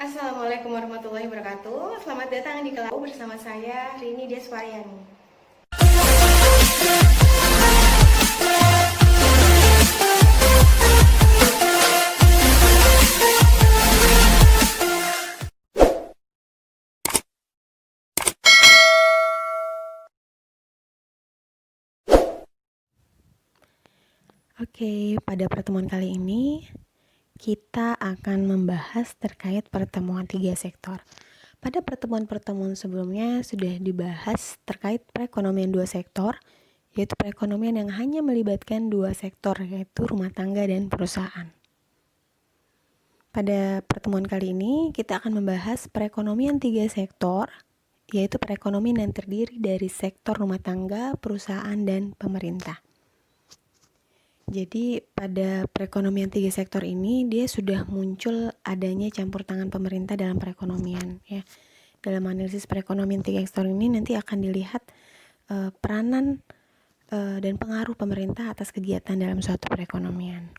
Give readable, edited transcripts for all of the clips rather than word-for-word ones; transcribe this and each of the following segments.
Assalamualaikum warahmatullahi wabarakatuh. Selamat datang di kelas bersama saya Rini Deswariani. Oke, pada pertemuan kali ini kita akan membahas terkait pertemuan tiga sektor. Pada pertemuan-pertemuan sebelumnya sudah dibahas terkait perekonomian dua sektor, yaitu perekonomian yang hanya melibatkan dua sektor, yaitu rumah tangga dan perusahaan. Pada pertemuan kali ini kita akan membahas perekonomian tiga sektor, yaitu perekonomian yang terdiri dari sektor rumah tangga, perusahaan, dan pemerintah. Jadi pada perekonomian tiga sektor ini dia sudah muncul adanya campur tangan pemerintah dalam perekonomian ya. Dalam analisis perekonomian tiga sektor ini nanti akan dilihat peranan dan pengaruh pemerintah atas kegiatan dalam suatu perekonomian.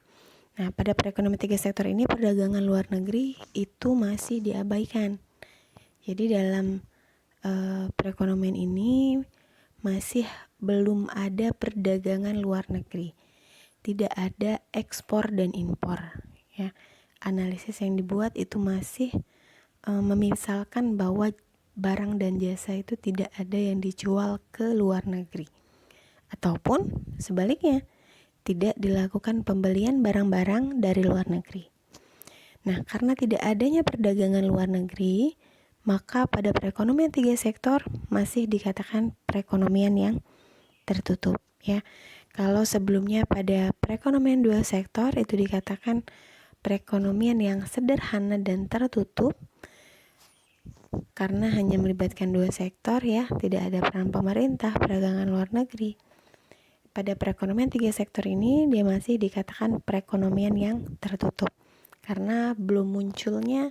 Nah, pada perekonomian tiga sektor ini perdagangan luar negeri itu masih diabaikan. Jadi dalam perekonomian ini masih belum ada perdagangan luar negeri. Tidak ada ekspor dan impor ya. Analisis yang dibuat itu masih memisalkan bahwa barang dan jasa itu tidak ada yang dijual ke luar negeri, ataupun sebaliknya tidak dilakukan pembelian barang-barang dari luar negeri. Nah, karena tidak adanya perdagangan luar negeri, maka pada perekonomian tiga sektor masih dikatakan perekonomian yang tertutup ya. Kalau sebelumnya pada perekonomian dua sektor itu dikatakan perekonomian yang sederhana dan tertutup karena hanya melibatkan dua sektor ya, tidak ada peran pemerintah, perdagangan luar negeri. Pada perekonomian tiga sektor ini dia masih dikatakan perekonomian yang tertutup karena belum munculnya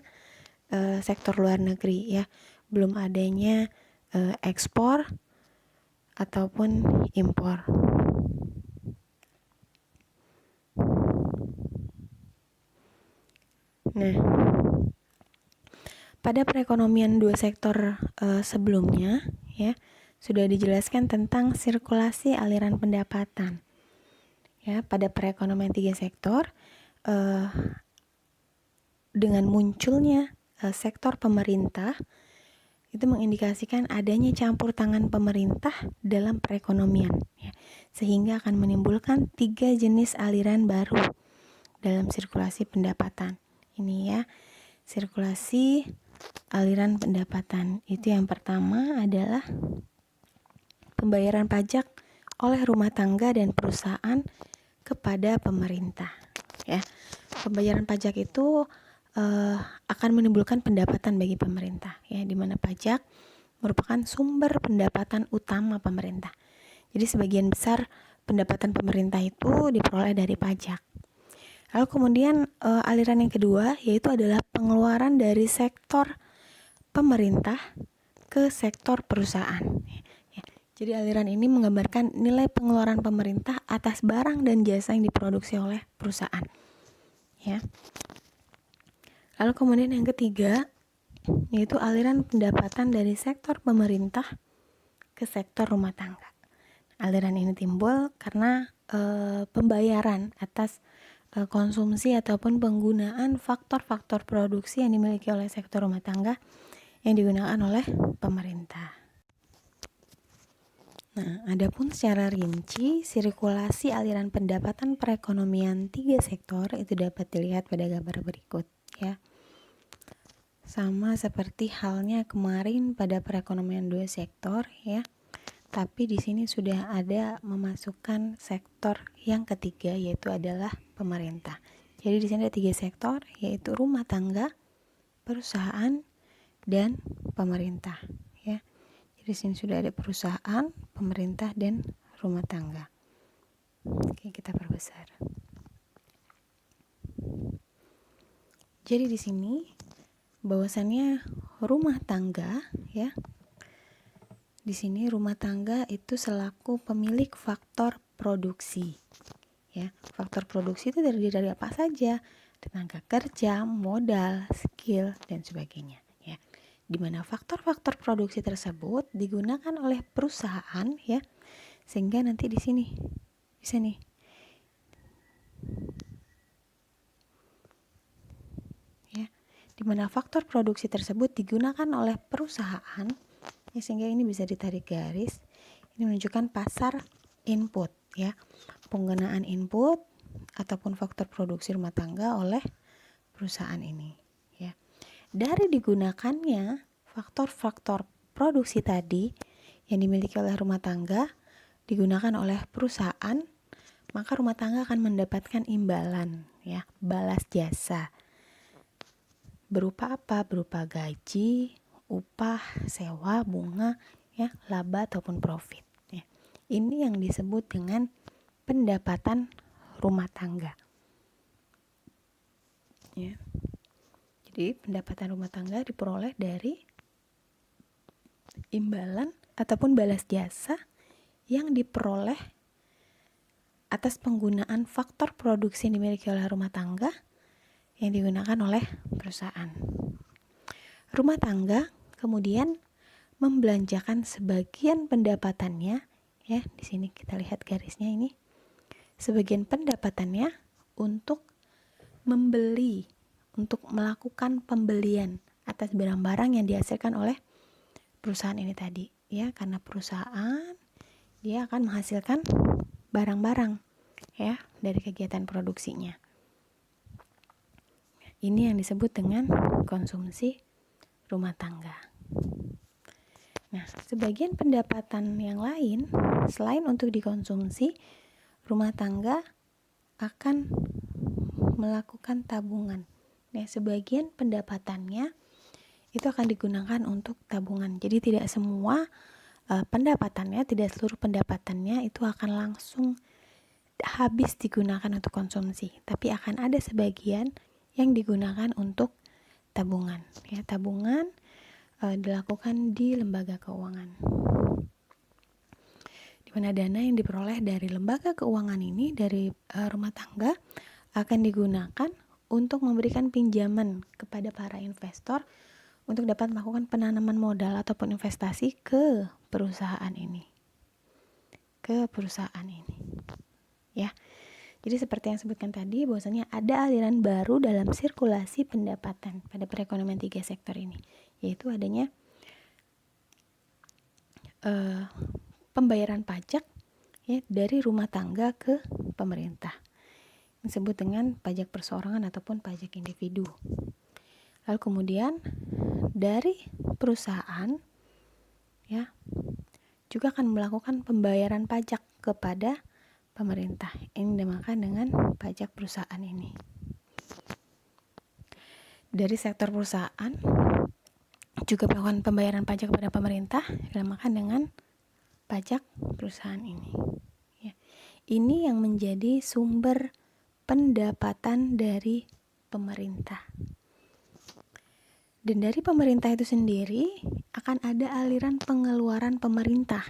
sektor luar negeri ya, belum adanya ekspor ataupun impor. Nah, pada perekonomian dua sektor sebelumnya ya sudah dijelaskan tentang sirkulasi aliran pendapatan. Ya, pada perekonomian tiga sektor dengan munculnya sektor pemerintah itu mengindikasikan adanya campur tangan pemerintah dalam perekonomian ya, sehingga akan menimbulkan tiga jenis aliran baru dalam sirkulasi pendapatan. Ini ya, sirkulasi aliran pendapatan. Itu yang pertama adalah pembayaran pajak oleh rumah tangga dan perusahaan kepada pemerintah ya. Pembayaran pajak itu akan menimbulkan pendapatan bagi pemerintah ya, di mana pajak merupakan sumber pendapatan utama pemerintah. Jadi sebagian besar pendapatan pemerintah itu diperoleh dari pajak. Lalu kemudian aliran yang kedua yaitu adalah pengeluaran dari sektor pemerintah ke sektor perusahaan. Ya, jadi aliran ini menggambarkan nilai pengeluaran pemerintah atas barang dan jasa yang diproduksi oleh perusahaan. Ya. Lalu kemudian yang ketiga yaitu aliran pendapatan dari sektor pemerintah ke sektor rumah tangga. Aliran ini timbul karena pembayaran atas konsumsi ataupun penggunaan faktor-faktor produksi yang dimiliki oleh sektor rumah tangga yang digunakan oleh pemerintah. Nah, adapun secara rinci sirkulasi aliran pendapatan perekonomian tiga sektor itu dapat dilihat pada gambar berikut ya. Sama seperti halnya kemarin pada perekonomian dua sektor ya. Tapi di sini sudah ada memasukkan sektor yang ketiga yaitu adalah pemerintah. Jadi di sini ada tiga sektor yaitu rumah tangga, perusahaan, dan pemerintah ya. Jadi di sini sudah ada perusahaan, pemerintah, dan rumah tangga. Oke, kita perbesar. Jadi di sini bahwasannya rumah tangga ya. Di sini rumah tangga itu selaku pemilik faktor produksi. Ya, faktor produksi itu terdiri dari apa saja? tenaga kerja, modal, skill, dan sebagainya ya. Di mana faktor-faktor produksi tersebut digunakan oleh perusahaan ya, sehingga nanti di sini bisa nih ya, di mana faktor produksi tersebut digunakan oleh perusahaan ya, sehingga ini bisa ditarik garis. Ini menunjukkan pasar input ya, penggunaan input ataupun faktor produksi rumah tangga oleh perusahaan ini ya. Dari digunakannya faktor-faktor produksi tadi yang dimiliki oleh rumah tangga digunakan oleh perusahaan, maka rumah tangga akan mendapatkan imbalan ya, balas jasa. Berupa apa? Berupa gaji, upah, sewa, bunga ya, laba ataupun profit ya. Ini yang disebut dengan pendapatan rumah tangga ya. Jadi pendapatan rumah tangga diperoleh dari imbalan ataupun balas jasa yang diperoleh atas penggunaan faktor produksi yang dimiliki oleh rumah tangga yang digunakan oleh perusahaan. Rumah tangga kemudian membelanjakan sebagian pendapatannya ya, di sini kita lihat garisnya ini. Sebagian pendapatannya untuk membeli, untuk melakukan pembelian atas barang-barang yang dihasilkan oleh perusahaan ini tadi ya, karena perusahaan dia akan menghasilkan barang-barang ya dari kegiatan produksinya. Ini yang disebut dengan konsumsi rumah tangga. Nah, sebagian pendapatan yang lain selain untuk dikonsumsi, rumah tangga akan melakukan tabungan. Nah, sebagian pendapatannya itu akan digunakan untuk tabungan. Jadi tidak semua pendapatannya, tidak seluruh pendapatannya itu akan langsung habis digunakan untuk konsumsi, tapi akan ada sebagian yang digunakan untuk tabungan. Ya, tabungan dilakukan di lembaga keuangan, di mana dana yang diperoleh dari lembaga keuangan ini dari rumah tangga akan digunakan untuk memberikan pinjaman kepada para investor untuk dapat melakukan penanaman modal ataupun investasi ke perusahaan ini. Ya. Jadi seperti yang sebutkan tadi, bahwasanya ada aliran baru dalam sirkulasi pendapatan pada perekonomian 3 sektor ini, yaitu adanya pembayaran pajak ya dari rumah tangga ke pemerintah. Disebut dengan pajak perseorangan ataupun pajak individu. Lalu kemudian dari perusahaan ya juga akan melakukan pembayaran pajak kepada pemerintah. Ini dinamakan dengan pajak perusahaan ini. Dari sektor perusahaan juga melakukan pembayaran pajak kepada pemerintah, dinamakan dengan pajak perusahaan ini. Ya. Ini yang menjadi sumber pendapatan dari pemerintah. Dan dari pemerintah itu sendiri akan ada aliran pengeluaran pemerintah.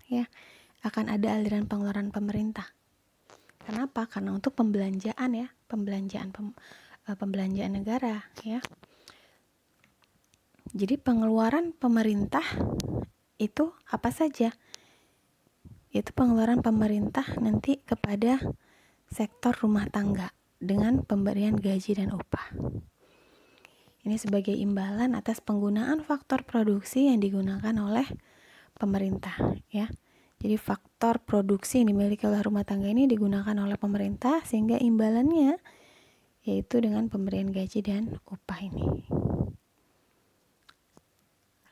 Ya, akan ada aliran pengeluaran pemerintah. Kenapa? Karena untuk pembelanjaan ya, pembelanjaan negara ya. Jadi pengeluaran pemerintah itu apa saja? Itu pengeluaran pemerintah nanti kepada sektor rumah tangga dengan pemberian gaji dan upah. Ini sebagai imbalan atas penggunaan faktor produksi yang digunakan oleh pemerintah ya. Jadi faktor produksi yang dimiliki oleh rumah tangga ini digunakan oleh pemerintah, sehingga imbalannya yaitu dengan pemberian gaji dan upah ini.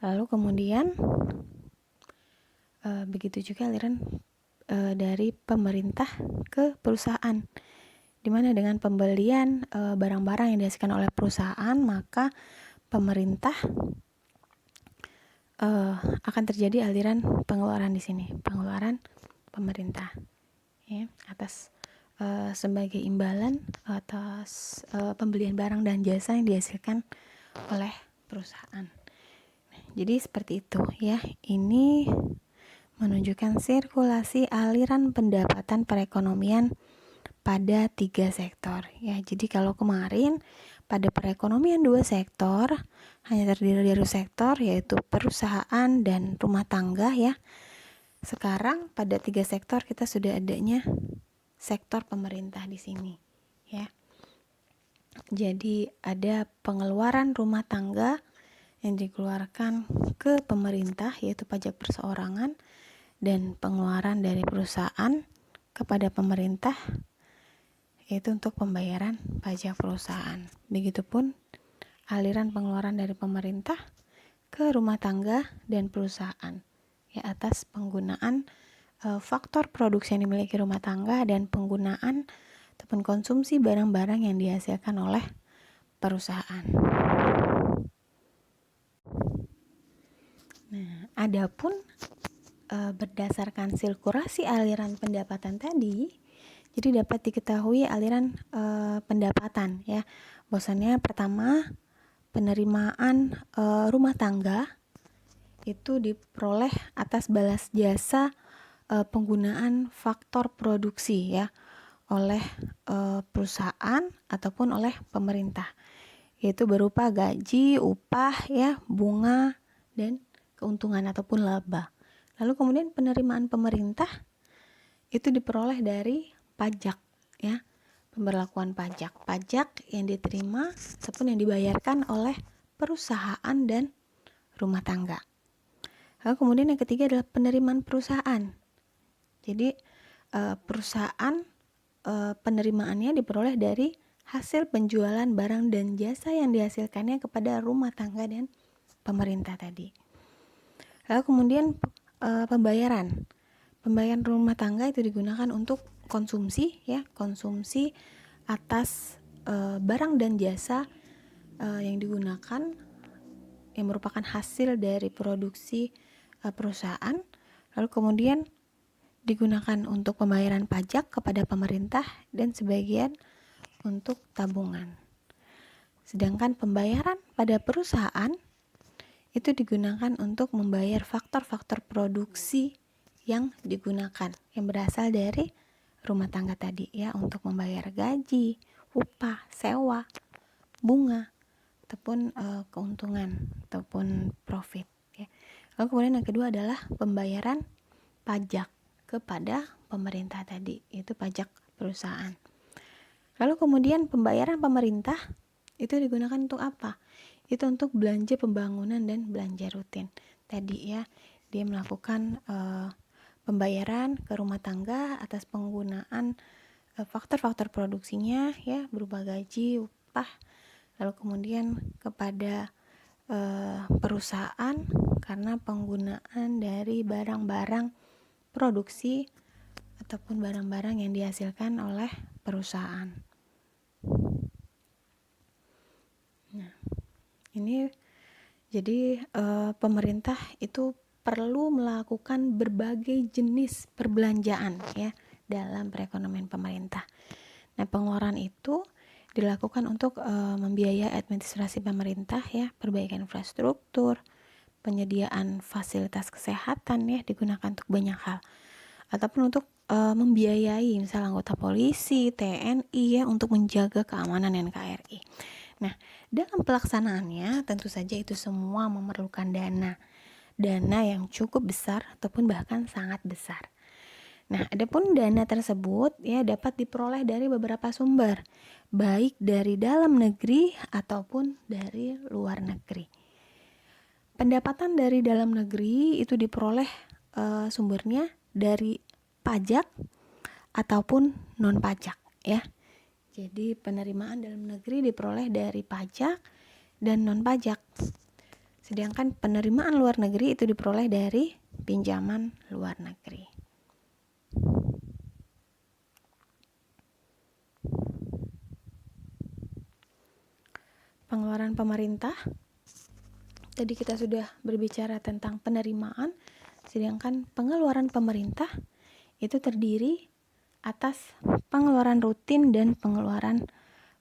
Lalu kemudian begitu juga aliran dari pemerintah ke perusahaan, di mana dengan pembelian barang-barang yang dihasilkan oleh perusahaan, maka pemerintah akan terjadi aliran pengeluaran di sini, pengeluaran pemerintah ya, atas sebagai imbalan atas pembelian barang dan jasa yang dihasilkan oleh perusahaan. Jadi seperti itu ya. Ini menunjukkan sirkulasi aliran pendapatan perekonomian pada 3 sektor ya. Jadi kalau kemarin pada perekonomian 2 sektor hanya terdiri dari sektor yaitu perusahaan dan rumah tangga ya. Sekarang pada 3 sektor kita sudah adanya sektor pemerintah di sini ya. Jadi ada pengeluaran rumah tangga yang dikeluarkan ke pemerintah yaitu pajak perseorangan, dan pengeluaran dari perusahaan kepada pemerintah yaitu untuk pembayaran pajak perusahaan. Begitupun aliran pengeluaran dari pemerintah ke rumah tangga dan perusahaan ya, atas penggunaan faktor produksi yang dimiliki rumah tangga dan penggunaan ataupun konsumsi barang-barang yang dihasilkan oleh perusahaan. Nah, adapun berdasarkan sirkulasi aliran pendapatan tadi, jadi dapat diketahui aliran pendapatan ya. Bahwasannya pertama, penerimaan rumah tangga itu diperoleh atas balas jasa penggunaan faktor produksi ya oleh perusahaan ataupun oleh pemerintah, yaitu berupa gaji, upah ya, bunga, dan keuntungan ataupun laba. Lalu kemudian penerimaan pemerintah itu diperoleh dari pajak ya, pemberlakuan pajak yang diterima ataupun yang dibayarkan oleh perusahaan dan rumah tangga. Lalu kemudian yang ketiga adalah penerimaan perusahaan. Jadi perusahaan penerimaannya diperoleh dari hasil penjualan barang dan jasa yang dihasilkannya kepada rumah tangga dan pemerintah tadi. Lalu kemudian pembayaran rumah tangga itu digunakan untuk konsumsi ya, konsumsi atas barang dan jasa yang digunakan yang merupakan hasil dari produksi perusahaan. Lalu kemudian digunakan untuk pembayaran pajak kepada pemerintah dan sebagian untuk tabungan. Sedangkan pembayaran pada perusahaan itu digunakan untuk membayar faktor-faktor produksi yang digunakan, yang berasal dari rumah tangga tadi ya, untuk membayar gaji, upah, sewa, bunga, ataupun keuntungan ataupun profit ya. Lalu kemudian yang kedua adalah pembayaran pajak kepada pemerintah tadi, yaitu pajak perusahaan. Lalu kemudian pembayaran pemerintah itu digunakan untuk apa? Itu untuk belanja pembangunan dan belanja rutin tadi ya. Dia melakukan pembayaran ke rumah tangga atas penggunaan faktor-faktor produksinya ya, berupa gaji, upah. Lalu kemudian kepada perusahaan karena penggunaan dari barang-barang produksi ataupun barang-barang yang dihasilkan oleh perusahaan. Nah, ini jadi pemerintah itu perlu melakukan berbagai jenis perbelanjaan ya dalam perekonomian pemerintah. Nah, pengeluaran itu dilakukan untuk membiayai administrasi pemerintah ya, perbaikan infrastruktur, penyediaan fasilitas kesehatan ya, digunakan untuk banyak hal, ataupun untuk membiayai misal anggota polisi, TNI ya, untuk menjaga keamanan NKRI. Nah, dalam pelaksanaannya tentu saja itu semua memerlukan dana yang cukup besar ataupun bahkan sangat besar. Nah, adapun dana tersebut ya dapat diperoleh dari beberapa sumber, baik dari dalam negeri ataupun dari luar negeri. Pendapatan dari dalam negeri itu diperoleh sumbernya dari pajak ataupun non pajak ya. Jadi penerimaan dalam negeri diperoleh dari pajak dan non pajak. Sedangkan penerimaan luar negeri itu diperoleh dari pinjaman luar negeri. Pengeluaran pemerintah. Tadi kita sudah berbicara tentang penerimaan, sedangkan pengeluaran pemerintah itu terdiri atas pengeluaran rutin dan pengeluaran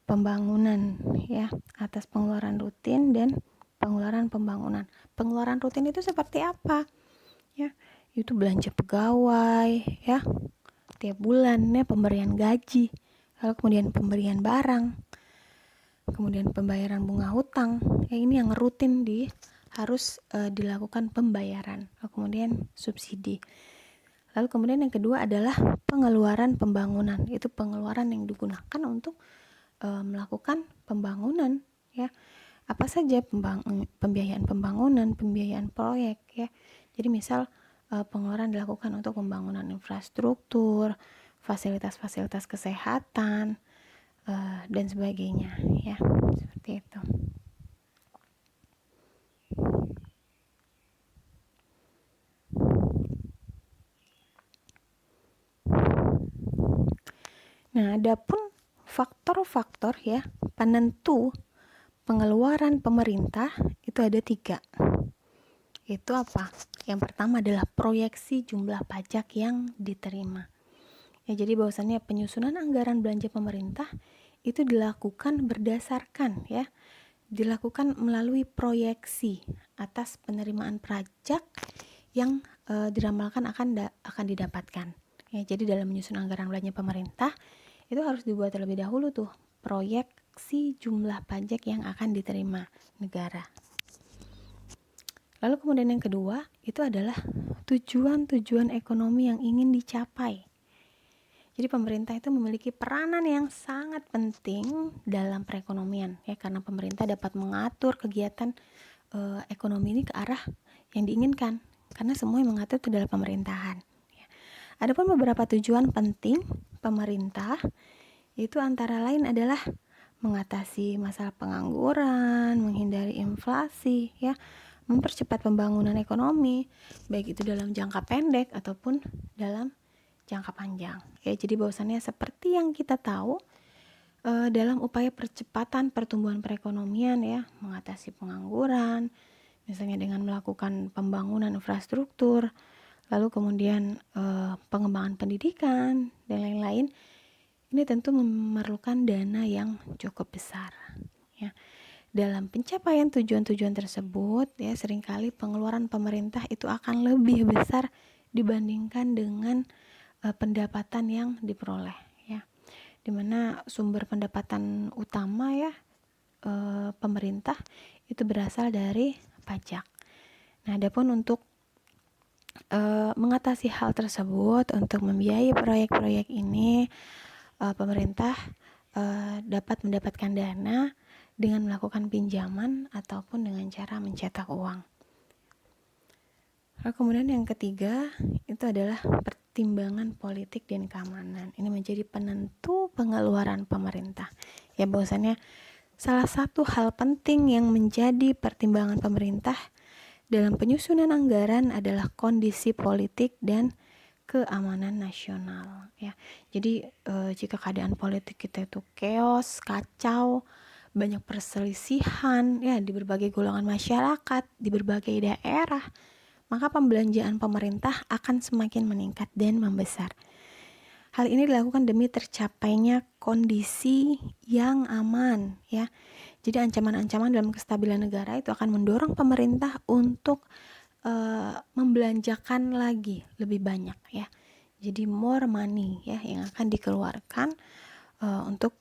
pembangunan ya, atas pengeluaran rutin dan pengeluaran pembangunan. Pengeluaran rutin itu seperti apa? Ya, itu belanja pegawai ya, tiap bulan ya, pemberian gaji, lalu kemudian pemberian barang, kemudian pembayaran bunga hutang, ini yang rutin harus dilakukan pembayaran, lalu kemudian subsidi. Lalu kemudian yang kedua adalah pengeluaran pembangunan, itu pengeluaran yang digunakan untuk melakukan pembangunan, ya. Apa saja pembiayaan pembangunan, pembiayaan proyek, ya. Jadi misal pengeluaran dilakukan untuk pembangunan infrastruktur, fasilitas-fasilitas kesehatan, dan sebagainya, ya, seperti itu. Nah, adapun faktor-faktor, ya, penentu pengeluaran pemerintah itu ada 3. Itu apa? Yang pertama adalah proyeksi jumlah pajak yang diterima. Ya, jadi bahwasannya penyusunan anggaran belanja pemerintah itu dilakukan berdasarkan, ya, dilakukan melalui proyeksi atas penerimaan pajak yang diramalkan akan didapatkan. Ya, jadi dalam menyusun anggaran belanja pemerintah itu harus dibuat terlebih dahulu tuh proyeksi jumlah pajak yang akan diterima negara. Lalu kemudian yang kedua itu adalah tujuan-tujuan ekonomi yang ingin dicapai. Jadi pemerintah itu memiliki peranan yang sangat penting dalam perekonomian, ya, karena pemerintah dapat mengatur kegiatan ekonomi ini ke arah yang diinginkan, karena semua yang mengatur itu adalah pemerintahan. Adapun beberapa tujuan penting pemerintah itu antara lain adalah mengatasi masalah pengangguran, menghindari inflasi, ya, mempercepat pembangunan ekonomi, baik itu dalam jangka pendek ataupun dalam jangka panjang. Ya, jadi bahwasannya seperti yang kita tahu dalam upaya percepatan pertumbuhan perekonomian, ya, mengatasi pengangguran, misalnya dengan melakukan pembangunan infrastruktur, lalu kemudian pengembangan pendidikan dan lain-lain, ini tentu memerlukan dana yang cukup besar, ya. Dalam pencapaian tujuan-tujuan tersebut, ya, seringkali pengeluaran pemerintah itu akan lebih besar dibandingkan dengan pendapatan yang diperoleh, ya, dimana sumber pendapatan utama, ya, pemerintah itu berasal dari pajak. Nah, adapun untuk mengatasi hal tersebut, untuk membiayai proyek-proyek ini, pemerintah dapat mendapatkan dana dengan melakukan pinjaman ataupun dengan cara mencetak uang. Lalu kemudian yang ketiga itu adalah pertimbangan politik dan keamanan. Ini menjadi penentu pengeluaran pemerintah. Ya, bahwasannya salah satu hal penting yang menjadi pertimbangan pemerintah dalam penyusunan anggaran adalah kondisi politik dan keamanan nasional, ya. Jadi jika keadaan politik kita itu chaos, kacau, banyak perselisihan, ya, di berbagai golongan masyarakat, di berbagai daerah, maka pembelanjaan pemerintah akan semakin meningkat dan membesar. Hal ini dilakukan demi tercapainya kondisi yang aman, ya. Jadi ancaman-ancaman dalam kestabilan negara itu akan mendorong pemerintah untuk membelanjakan lagi lebih banyak, ya. Jadi more money, ya, yang akan dikeluarkan untuk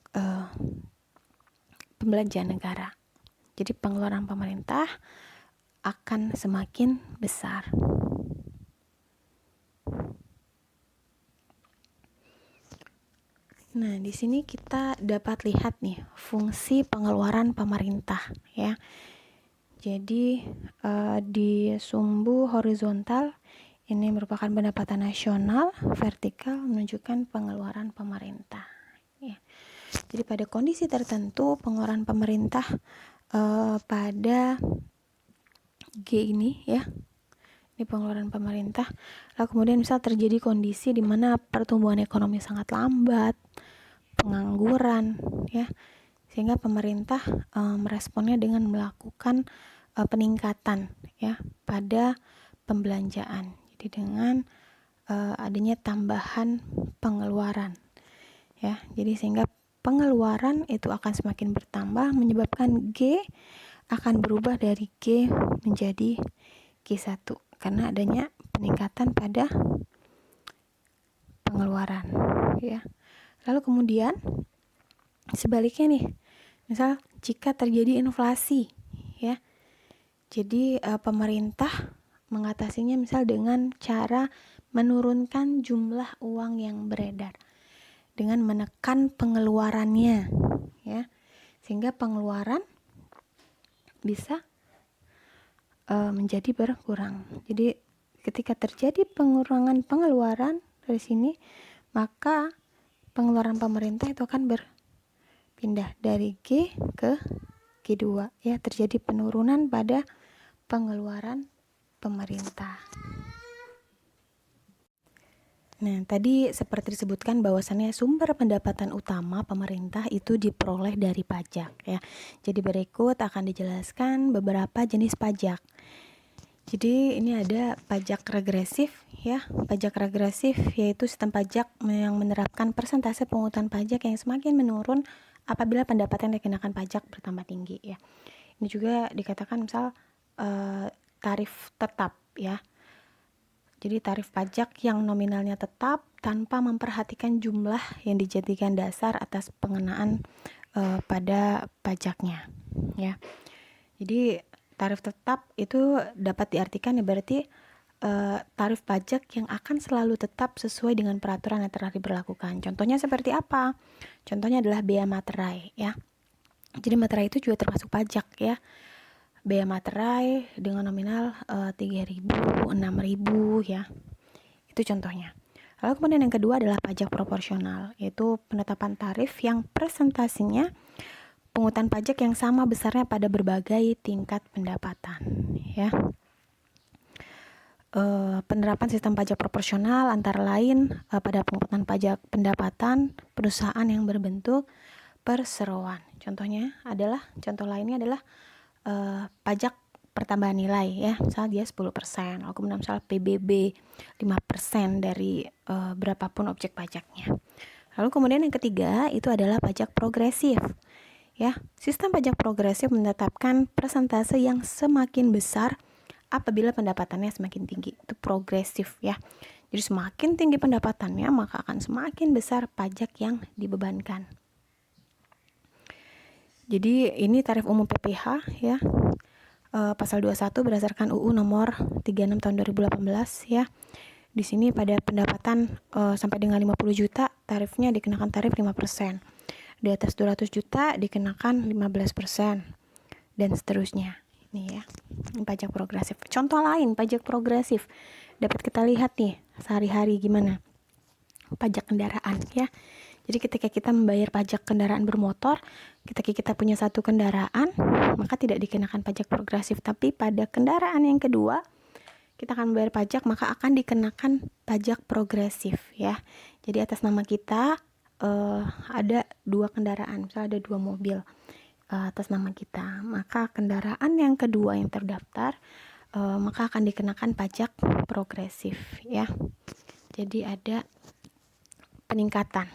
pembelanjaan negara. Jadi pengeluaran pemerintah akan semakin besar. Nah, di sini kita dapat lihat nih fungsi pengeluaran pemerintah, ya. Jadi di sumbu horizontal ini merupakan pendapatan nasional, vertikal menunjukkan pengeluaran pemerintah, ya. Jadi pada kondisi tertentu pengeluaran pemerintah pada G ini, ya, ini pengeluaran pemerintah. Lalu kemudian misal terjadi kondisi di mana pertumbuhan ekonomi sangat lambat, pengangguran, ya, sehingga pemerintah meresponnya dengan melakukan peningkatan, ya, pada pembelanjaan. Jadi dengan adanya tambahan pengeluaran, ya. Jadi sehingga pengeluaran itu akan semakin bertambah, menyebabkan G akan berubah dari G menjadi G1 karena adanya peningkatan pada pengeluaran, ya. Lalu kemudian Sebaliknya nih, misal jika terjadi inflasi, ya, jadi pemerintah mengatasinya misal dengan cara menurunkan jumlah uang yang beredar dengan menekan pengeluarannya, ya, sehingga pengeluaran bisa menjadi berkurang. Jadi ketika terjadi pengurangan pengeluaran dari sini, maka pengeluaran pemerintah itu akan berpindah dari G ke G2, ya, terjadi penurunan pada pengeluaran pemerintah. Nah, tadi seperti disebutkan bahwasannya sumber pendapatan utama pemerintah itu diperoleh dari pajak, ya. Jadi berikut akan dijelaskan beberapa jenis pajak. Jadi ini ada pajak regresif, ya. Pajak regresif yaitu sistem pajak yang menerapkan persentase pungutan pajak yang semakin menurun apabila pendapatan yang dikenakan pajak bertambah tinggi, ya. Ini juga dikatakan misal tarif tetap, ya. Jadi tarif pajak yang nominalnya tetap tanpa memperhatikan jumlah yang dijadikan dasar atas pengenaan pada pajaknya, ya. Jadi tarif tetap itu dapat diartikan ya berarti tarif pajak yang akan selalu tetap sesuai dengan peraturan yang telah diberlakukan. Contohnya seperti apa? Contohnya adalah bea materai, ya. Jadi materai itu juga termasuk pajak, ya. Bea materai dengan nominal 3.000, 6.000, ya. Itu contohnya. Lalu kemudian yang kedua adalah pajak proporsional, yaitu penetapan tarif yang presentasinya pungutan pajak yang sama besarnya pada berbagai tingkat pendapatan, ya. Penerapan sistem pajak proporsional antara lain pada pungutan pajak pendapatan perusahaan yang berbentuk perseroan. Contoh lainnya adalah pajak pertambahan nilai, ya, misalnya dia 10%, lalu kemudian misalnya PBB 5% dari berapapun objek pajaknya. Lalu kemudian yang ketiga itu adalah pajak progresif, ya. Sistem pajak progresif menetapkan persentase yang semakin besar apabila pendapatannya semakin tinggi. Itu progresif, ya. Jadi semakin tinggi pendapatannya maka akan semakin besar pajak yang dibebankan. Jadi ini tarif umum PPh, ya. Pasal 21 berdasarkan UU nomor 36 tahun 2018, ya. Di sini pada pendapatan sampai dengan 50 juta tarifnya dikenakan tarif 5%. Di atas 200 juta dikenakan 15% dan seterusnya. Ini, ya. Ini pajak progresif. Contoh lain pajak progresif dapat kita lihat nih sehari-hari gimana. Pajak kendaraan, ya. Jadi ketika kita membayar pajak kendaraan bermotor, ketika kita punya satu kendaraan, maka tidak dikenakan pajak progresif. Tapi pada kendaraan yang kedua, kita akan membayar pajak, maka akan dikenakan pajak progresif, ya. Jadi atas nama kita ada 2 kendaraan, misalnya ada 2 mobil atas nama kita. Maka kendaraan yang kedua yang terdaftar, maka akan dikenakan pajak progresif, ya. Jadi ada peningkatan.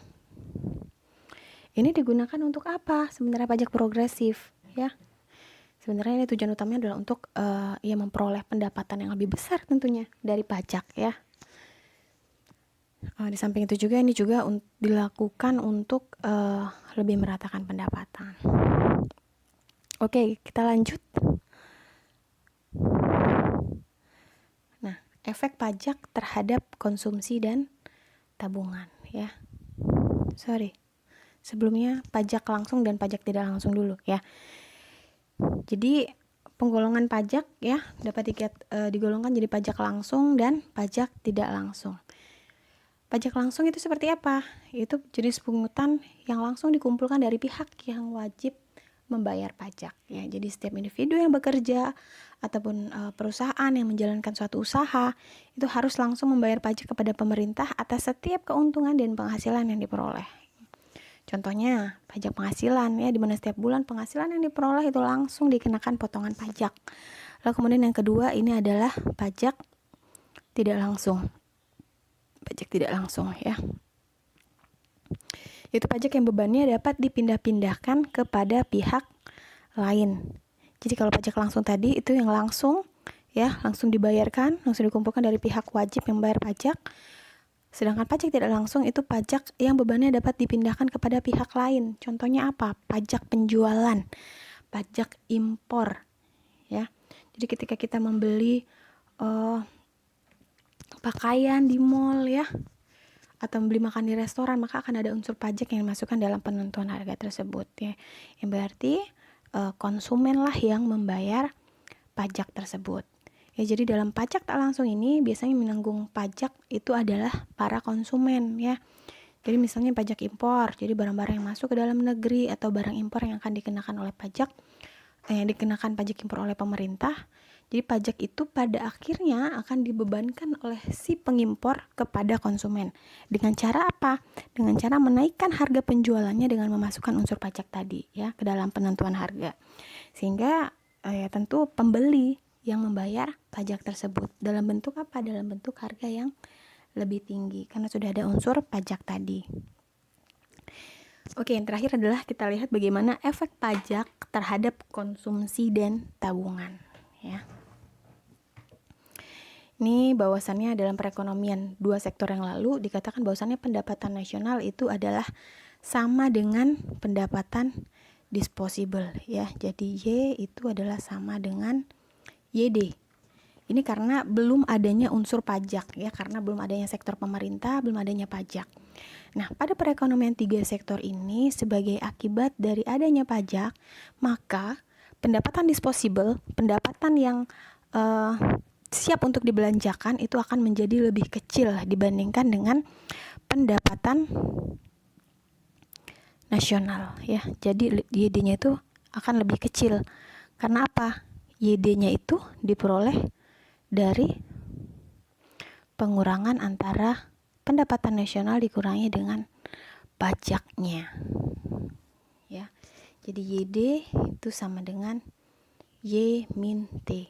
Ini digunakan untuk apa? Sebenarnya pajak progresif, ya. Sebenarnya ini tujuan utamanya adalah untuk memperoleh pendapatan yang lebih besar tentunya dari pajak, ya. Di samping itu juga ini juga dilakukan untuk lebih meratakan pendapatan. Oke, kita lanjut. Nah, efek pajak terhadap konsumsi dan tabungan, ya. Sebelumnya pajak langsung dan pajak tidak langsung dulu, ya. Jadi penggolongan pajak, ya, dapat digolongkan jadi pajak langsung dan pajak tidak langsung. Pajak langsung itu seperti apa? Itu jenis pungutan yang langsung dikumpulkan dari pihak yang wajib membayar pajak, ya. Jadi setiap individu yang bekerja ataupun perusahaan yang menjalankan suatu usaha itu harus langsung membayar pajak kepada pemerintah atas setiap keuntungan dan penghasilan yang diperoleh. Contohnya pajak penghasilan, ya, di mana setiap bulan penghasilan yang diperoleh itu langsung dikenakan potongan pajak. Lalu kemudian yang kedua ini adalah pajak tidak langsung. Pajak tidak langsung, ya. Itu pajak yang bebannya dapat dipindah-pindahkan kepada pihak lain. Jadi kalau pajak langsung tadi itu yang langsung, ya, langsung dibayarkan, langsung dikumpulkan dari pihak wajib yang bayar pajak. Sedangkan pajak tidak langsung itu pajak yang bebannya dapat dipindahkan kepada pihak lain. Contohnya apa? Pajak penjualan, pajak impor, ya. Jadi ketika kita membeli pakaian di mall, ya, atau beli makan di restoran, maka akan ada unsur pajak yang dimasukkan dalam penentuan harga tersebut, ya. Yang berarti konsumen lah yang membayar pajak tersebut. Ya, jadi dalam pajak tak langsung ini biasanya menanggung pajak itu adalah para konsumen, ya. Jadi misalnya pajak impor, jadi barang-barang yang masuk ke dalam negeri atau barang impor yang akan dikenakan oleh pajak, yang dikenakan pajak impor oleh pemerintah. Jadi pajak itu pada akhirnya akan dibebankan oleh si pengimpor kepada konsumen. Dengan cara apa? Dengan cara menaikkan harga penjualannya dengan memasukkan unsur pajak tadi, ya, ke dalam penentuan harga. Sehingga tentu pembeli yang membayar pajak tersebut dalam bentuk apa? Dalam bentuk harga yang lebih tinggi karena sudah ada unsur pajak tadi. Oke, yang terakhir adalah kita lihat bagaimana efek pajak terhadap konsumsi dan tabungan, ya. Ini bahwasannya dalam perekonomian dua sektor yang lalu dikatakan bahwasannya pendapatan nasional itu adalah sama dengan pendapatan disposable, ya. Jadi Y itu adalah sama dengan YD. Ini karena belum adanya unsur pajak, ya, karena belum adanya sektor pemerintah, belum adanya pajak. Nah, pada perekonomian tiga sektor ini sebagai akibat dari adanya pajak, maka pendapatan disposable, pendapatan yang siap untuk dibelanjakan itu akan menjadi lebih kecil dibandingkan dengan pendapatan nasional, ya. Jadi YD-nya itu akan lebih kecil. Karena apa? YD-nya itu diperoleh dari pengurangan antara pendapatan nasional dikurangi dengan pajaknya, ya. Jadi YD itu sama dengan Y min T,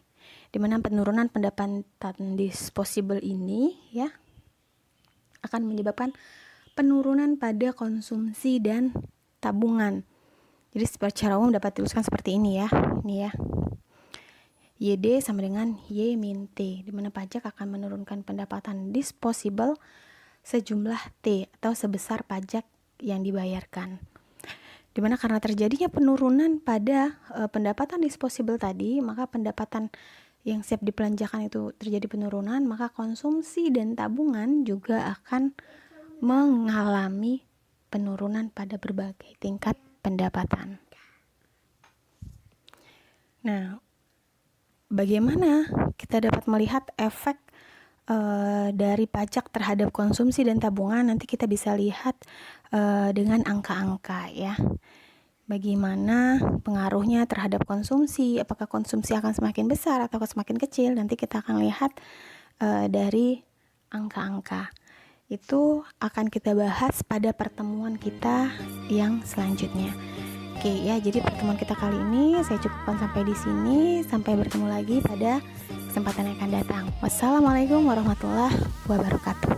di mana penurunan pendapatan disposable ini, ya, akan menyebabkan penurunan pada konsumsi dan tabungan. Jadi secara umum dapat dituliskan seperti ini, ya. Ini, ya. YD sama dengan Y min T, di mana pajak akan menurunkan pendapatan disposable sejumlah T atau sebesar pajak yang dibayarkan. Di mana karena terjadinya penurunan pada pendapatan disposable tadi, maka pendapatan yang siap dibelanjakan itu terjadi penurunan, maka konsumsi dan tabungan juga akan mengalami penurunan pada berbagai tingkat pendapatan. Nah, bagaimana kita dapat melihat efek dari pajak terhadap konsumsi dan tabungan? Nanti kita bisa lihat dengan angka-angka, ya. Bagaimana pengaruhnya terhadap konsumsi? Apakah konsumsi akan semakin besar atau semakin kecil? Nanti kita akan lihat dari angka-angka. Itu akan kita bahas pada pertemuan kita yang selanjutnya. Oke, ya, jadi pertemuan kita kali ini saya cukupkan sampai di sini. Sampai bertemu lagi pada kesempatan yang akan datang. Wassalamualaikum warahmatullahi wabarakatuh.